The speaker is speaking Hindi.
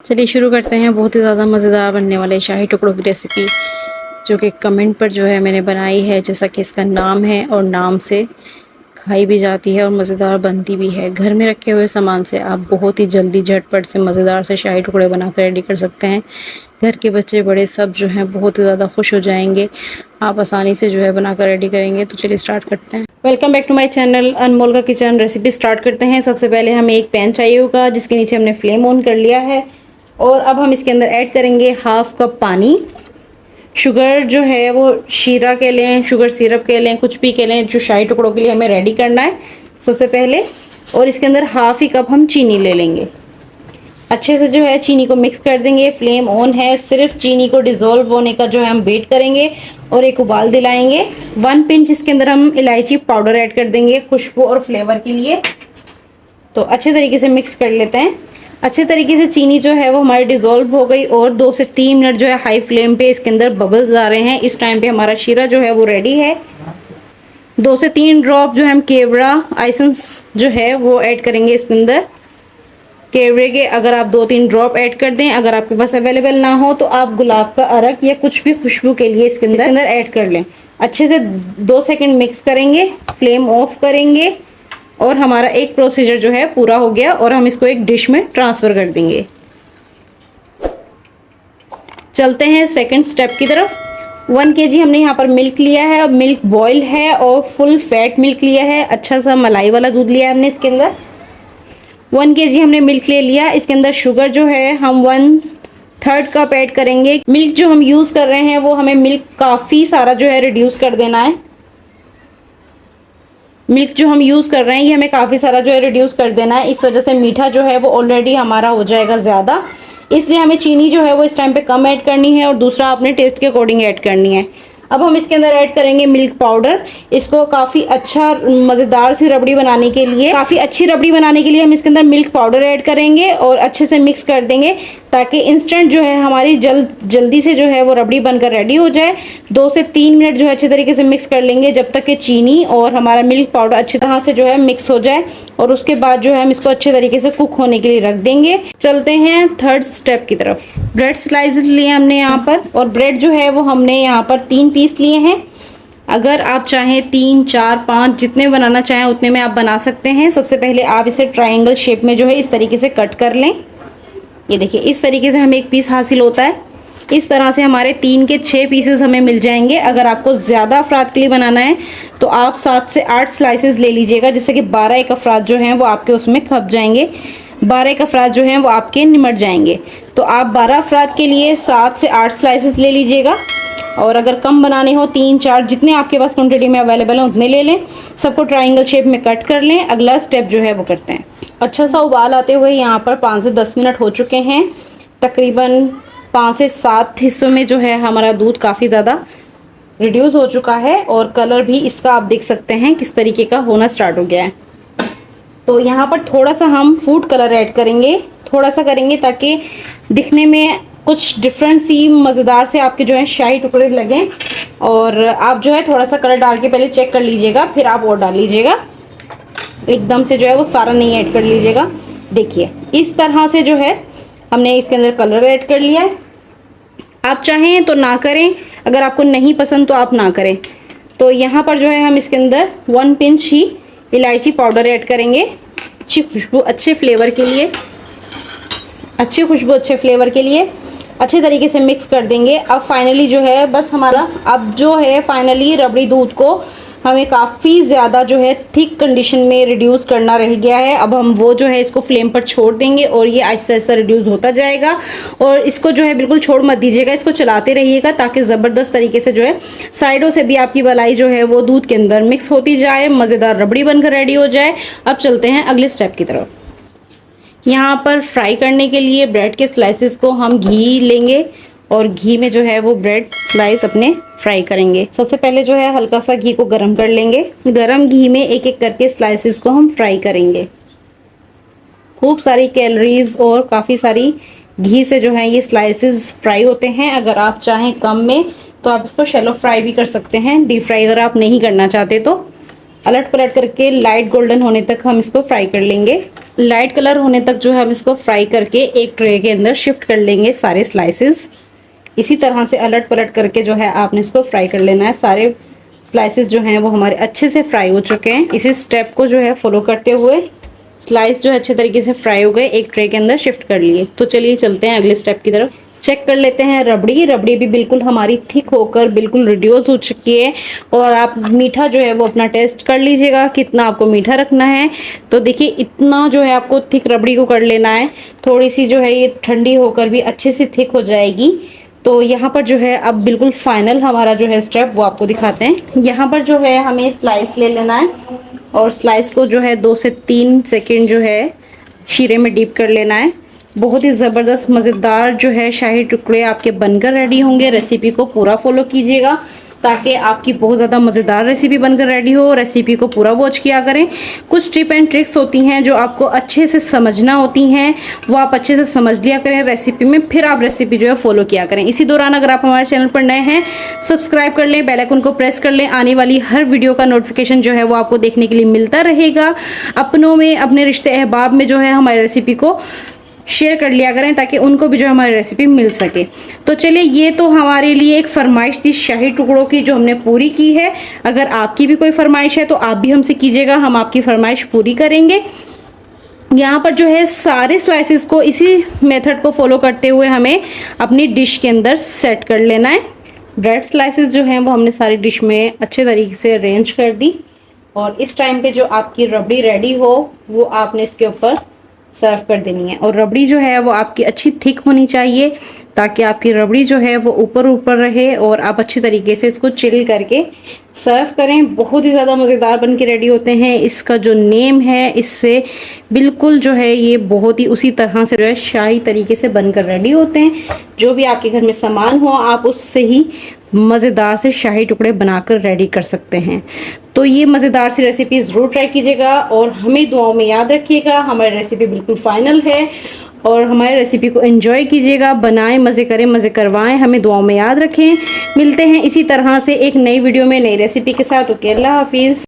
चलिए शुरू करते हैं बहुत ही ज़्यादा मज़ेदार बनने वाले शाही टुकड़ों की रेसिपी, जो कि कमेंट पर जो है मैंने बनाई है, जैसा कि इसका नाम है और नाम से खाई भी जाती है और मज़ेदार बनती भी है। घर में रखे हुए सामान से आप बहुत ही जल्दी झटपट से मज़ेदार से शाही टुकड़े बनाकर रेडी कर सकते हैं। घर के बच्चे बड़े सब जो हैं बहुत ही ज़्यादा खुश हो जाएंगे। आप आसानी से जो है बनाकर रेडी करेंगे। तो चलिए स्टार्ट करते हैं। Welcome back to my channel Anmol का किचन। रेसिपी स्टार्ट करते हैं। सबसे पहले हमें एक पैन चाहिए होगा, जिसके नीचे हमने फ्लेम ऑन कर लिया है और अब हम इसके अंदर ऐड करेंगे हाफ कप पानी। शुगर जो है वो शीरा के लें, शुगर सिरप के लें, कुछ भी के लें, जो शाही टुकड़ों के लिए हमें रेडी करना है सबसे पहले। और इसके अंदर हाफ ही कप हम चीनी ले लेंगे। अच्छे से जो है चीनी को मिक्स कर देंगे। फ्लेम ऑन है, सिर्फ चीनी को डिज़ोल्व होने का जो है हम वेट करेंगे और एक उबाल दिलाएंगे। 1 पिंच इसके अंदर हम इलायची पाउडर ऐड कर देंगे खुशबू और फ्लेवर के लिए। तो अच्छे तरीके से मिक्स कर लेते हैं। अच्छे तरीके से चीनी जो है वो हमारी डिज़ोल्व हो गई और 2 से 3 मिनट जो है हाई फ्लेम पे इसके अंदर बबल्स आ रहे हैं। इस टाइम पे हमारा शीरा जो है वो रेडी है। 2 से 3 ड्रॉप जो है हम केवड़ा एसेंस जो है वो ऐड करेंगे इसके अंदर। केवड़े के अगर आप 2-3 ड्रॉप ऐड कर दें, अगर आपके पास अवेलेबल ना हो तो आप गुलाब का अरक या कुछ भी खुशबू के लिए इसके अंदर ऐड कर लें। अच्छे से 2 सेकंड मिक्स करेंगे, फ्लेम ऑफ करेंगे और हमारा एक प्रोसीजर जो है पूरा हो गया और हम इसको एक डिश में ट्रांसफ़र कर देंगे। चलते हैं सेकंड स्टेप की तरफ। 1 kg हमने यहाँ पर मिल्क लिया है। अब मिल्क बॉयल है और फुल फैट मिल्क लिया है। अच्छा सा मलाई वाला दूध लिया है हमने इसके अंदर। 1 kg हमने मिल्क ले लिया। इसके अंदर शुगर जो है हम 1/3 कप ऐड करेंगे। मिल्क जो हम यूज़ कर रहे हैं वो हमें मिल्क काफ़ी सारा जो है रिड्यूस कर देना है। मिल्क जो हम यूज़ कर रहे हैं ये हमें काफ़ी सारा जो है रिड्यूस कर देना है। इस वजह से मीठा जो है वो ऑलरेडी हमारा हो जाएगा ज़्यादा, इसलिए हमें चीनी जो है वो इस टाइम पे कम ऐड करनी है और दूसरा अपने टेस्ट के अकॉर्डिंग ऐड करनी है। अब हम इसके अंदर ऐड करेंगे मिल्क पाउडर। इसको काफ़ी अच्छा मज़ेदार सी रबड़ी बनाने के लिए, काफ़ी अच्छी रबड़ी बनाने के लिए हम इसके अंदर मिल्क पाउडर ऐड करेंगे और अच्छे से मिक्स कर देंगे ताकि इंस्टेंट जो है हमारी जल्दी से जो है वो रबड़ी बनकर रेडी हो जाए। 2 से 3 मिनट जो है अच्छे तरीके से मिक्स कर लेंगे जब तक कि चीनी और हमारा मिल्क पाउडर अच्छी तरह से जो है मिक्स हो जाए और उसके बाद जो है हम इसको अच्छे तरीके से कुक होने के लिए रख देंगे। चलते हैं थर्ड स्टेप की तरफ। ब्रेड स्लाइसेस लिए हमने यहाँ पर और ब्रेड जो है वो हमने यहाँ पर 3 पीस लिए हैं। अगर आप चाहें 3, 4, 5 जितने बनाना चाहें उतने में आप बना सकते हैं। सबसे पहले आप इसे ट्रायंगल शेप में जो है इस तरीके से कट कर लें। ये देखिए इस तरीके से हमें एक पीस हासिल होता है। इस तरह से हमारे 3 के 6 पीसेस हमें मिल जाएंगे। अगर आपको ज़्यादा अफराद के लिए बनाना है तो आप 7 से 8 स्लाइसेस ले लीजिएगा, जिससे कि 12 एक अफराद जो हैं वो आपके उसमें खप जाएंगे। 12 एक अफराद जो हैं वो आपके निमट जाएंगे। तो आप 12 अफराद के लिए 7 से 8 स्लाइसेस ले लीजिएगा और अगर कम बनाने हो 3, 4 जितने आपके पास क्वांटिटी में अवेलेबल हैं उतने ले लें। सबको ट्रायंगल शेप में कट कर लें। अगला स्टेप जो है वो करते हैं। अच्छा सा उबाल आते हुए यहाँ पर 5 से 10 मिनट हो चुके हैं। तकरीबन 5 से 7 हिस्सों में जो है हमारा दूध काफ़ी ज़्यादा रिड्यूस हो चुका है और कलर भी इसका आप देख सकते हैं किस तरीके का होना स्टार्ट हो गया है। तो यहाँ पर थोड़ा सा हम फूड कलर ऐड करेंगे, थोड़ा सा करेंगे ताकि दिखने में कुछ डिफरेंट सी मज़ेदार से आपके जो है शाही टुकड़े लगें। और आप जो है थोड़ा सा कलर डाल के पहले चेक कर लीजिएगा, फिर आप और डाल लीजिएगा। एकदम से जो है वो सारा नहीं ऐड कर लीजिएगा। देखिए इस तरह से जो है हमने इसके अंदर कलर ऐड कर लिया है। आप चाहें तो ना करें, अगर आपको नहीं पसंद तो आप ना करें। तो यहाँ पर जो है हम इसके अंदर 1 पिंच ही इलायची पाउडर ऐड करेंगे, अच्छी खुशबू अच्छे फ्लेवर के लिए, अच्छी खुशबू अच्छे फ्लेवर के लिए अच्छे तरीके से मिक्स कर देंगे। अब फाइनली जो है बस हमारा अब जो है फाइनली रबड़ी दूध को हमें काफ़ी ज़्यादा जो है थिक कंडीशन में रिड्यूस करना रह गया है। अब हम वो जो है इसको फ्लेम पर छोड़ देंगे और ये ऐसा ऐसा रिड्यूस होता जाएगा। और इसको जो है बिल्कुल छोड़ मत दीजिएगा, इसको चलाते रहिएगा ताकि ज़बरदस्त तरीके से जो है साइडों से भी आपकी मलाई जो है वो दूध के अंदर मिक्स होती जाए, मज़ेदार रबड़ी बनकर रेडी हो जाए। अब चलते हैं अगले स्टेप की तरफ। यहाँ पर फ्राई करने के लिए ब्रेड के स्लाइसेस को हम घी लेंगे और घी में जो है वो ब्रेड स्लाइस अपने फ्राई करेंगे। सबसे पहले जो है हल्का सा घी को गरम कर लेंगे। गरम घी में एक एक करके स्लाइसेस को हम फ्राई करेंगे। खूब सारी कैलोरीज और काफ़ी सारी घी से जो है ये स्लाइसेस फ्राई होते हैं। अगर आप चाहें कम में तो आप इसको शैलो फ्राई भी कर सकते हैं। डीप फ्राई अगर आप नहीं करना चाहते तो अलट पलट करके लाइट गोल्डन होने तक हम इसको फ्राई कर लेंगे। लाइट कलर होने तक जो है हम इसको फ्राई करके एक ट्रे के अंदर शिफ्ट कर लेंगे सारे स्लाइसेस। इसी तरह से अलट पलट करके जो है आपने इसको फ्राई कर लेना है। सारे स्लाइसेस जो हैं वो हमारे अच्छे से फ्राई हो चुके हैं। इसी स्टेप को जो है फॉलो करते हुए स्लाइस जो है अच्छे तरीके से फ्राई हो गए, एक ट्रे के अंदर शिफ्ट कर लिए। तो चलिए चलते हैं अगले स्टेप की तरफ। चेक कर लेते हैं रबड़ी। रबड़ी भी बिल्कुल हमारी थिक होकर बिल्कुल रिड्यूस हो चुकी है। और आप मीठा जो है वो अपना टेस्ट कर लीजिएगा, कितना आपको मीठा रखना है। तो देखिए इतना जो है आपको थिक रबड़ी को कर लेना है। थोड़ी सी जो है ये ठंडी होकर भी अच्छे से थिक हो जाएगी। तो यहाँ पर जो है अब बिल्कुल फाइनल हमारा जो है स्टेप वो आपको दिखाते हैं। यहाँ पर जो है हमें स्लाइस ले लेना है और स्लाइस को जो है 2 से 3 सेकंड जो है शीरे में डीप कर लेना है। बहुत ही ज़बरदस्त मज़ेदार जो है शाही टुकड़े आपके बनकर रेडी होंगे। रेसिपी को पूरा फॉलो कीजिएगा ताकि आपकी बहुत ज़्यादा मज़ेदार रेसिपी बनकर रेडी हो। रेसिपी को पूरा वॉच किया करें। कुछ टिप एंड ट्रिक्स होती हैं जो आपको अच्छे से समझना होती हैं, वो आप अच्छे से समझ लिया करें रेसिपी में, फिर आप रेसिपी जो है फॉलो किया करें। इसी दौरान अगर आप हमारे चैनल पर नए हैं, सब्सक्राइब कर लें, बेल आइकन को प्रेस कर लें। आने वाली हर वीडियो का नोटिफिकेशन जो है वो आपको देखने के लिए मिलता रहेगा। अपनों में, अपने रिश्ते अहबाब में जो है हमारी रेसिपी को शेयर कर लिया करें ताकि उनको भी जो हमारी रेसिपी मिल सके। तो चलिए ये तो हमारे लिए एक फरमाइश थी शाही टुकड़ों की जो हमने पूरी की है। अगर आपकी भी कोई फरमाइश है तो आप भी हमसे कीजिएगा, हम आपकी फरमाइश पूरी करेंगे। यहाँ पर जो है सारे स्लाइसेस को इसी मेथड को फॉलो करते हुए हमें अपनी डिश के अंदर सेट कर लेना है। ब्रेड स्लाइसेस जो हैं वो हमने सारी डिश में अच्छे तरीके से अरेंज कर दी। और इस टाइम पे जो आपकी रबड़ी रेडी हो वो आपने इसके ऊपर सर्व कर देनी है। और रबड़ी जो है वो आपकी अच्छी थिक होनी चाहिए ताकि आपकी रबड़ी जो है वो ऊपर ऊपर रहे और आप अच्छी तरीके से इसको चिल करके सर्व करें। बहुत ही ज़्यादा मज़ेदार बन के रेडी होते हैं। इसका जो नेम है इससे बिल्कुल जो है ये बहुत ही उसी तरह से जो है शाही तरीके से बनकर रेडी होते हैं। जो भी आपके घर में सामान हो आप उससे ही मज़ेदार से शाही टुकड़े बनाकर रेडी कर सकते हैं। तो ये मज़ेदार सी रेसिपी ज़रूर ट्राई कीजिएगा और हमें दुआओं में याद रखिएगा। हमारी रेसिपी बिल्कुल फाइनल है और हमारी रेसिपी को एंजॉय कीजिएगा, बनाएं, मज़े करें, मज़े करवाएं, हमें दुआओं में याद रखें। मिलते हैं इसी तरह से एक नई वीडियो में नई रेसिपी के साथ। ओके, अल्लाह हाफिज़।